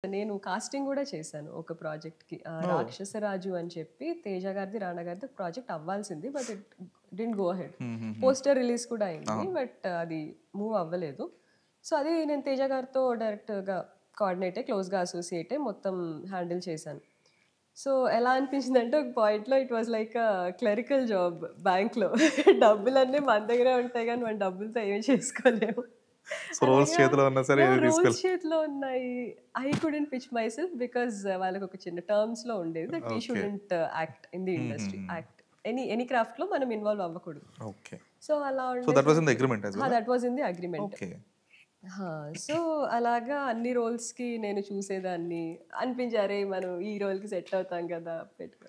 నేను కాస్టింగ్ గూడా చేశాను ఒక ప్రాజెక్ట్‌కి. ఓహ్! 'రాక్షసరాజు' అని చెప్పి తేజ గారిది, రానా గారిది ప్రాజెక్ట్ అవ్వాల్సింది. But it didn't go ahead. హుహుహు. పోస్టర్ రిలీజ్ కూడా అయింది. అవును. బట్ అది మూవ్ అవ్వలేదు. సో, అది నేను తేజ గారితో డైరెక్ట్‌గా కోఆర్డినేటే, క్లోజ్‌గా అసోసియేటే మొత్తం హ్యాండిల్ చేశాను. సో, ఎలా అనిపించిందంటే ఒక పాయింట్‌లో it was like clerical job బ్యాంక్‌లో. డబ్బులన్నీ మన దగ్గరే ఉంటాయి గానీ, మనం డబ్బులతో ఏమి చేసుకోలేము. సో, రోల్స్ అలాగా చేతిలో ఉన్నా సరే ఏది రూల్స్ తీసుకోలే. చేతిలో ఉన్నాయి. I couldn't pitch myself because వాళ్ళకొక చిన్న టర్మ్స్‌లో ఉండేది that we okay. Shouldn't act in the industry. హుహుహు. యాక్ట్ ఎనీ క్రాఫ్ట్‌లో మనం ఇన్వాల్వ్ అవ్వకూడదు. ఓకే. సో, అలా so, that was in the ఉండేసరికి agreement as well? That was in the agreement. Okay. So, అలాగా అన్ని రోల్స్‌కి నేను చూసేదాన్ని. అనిపించి అరే! మనం ఈ రోల్‌కి సెట్ అవుతాం కదా! పెట్టుకో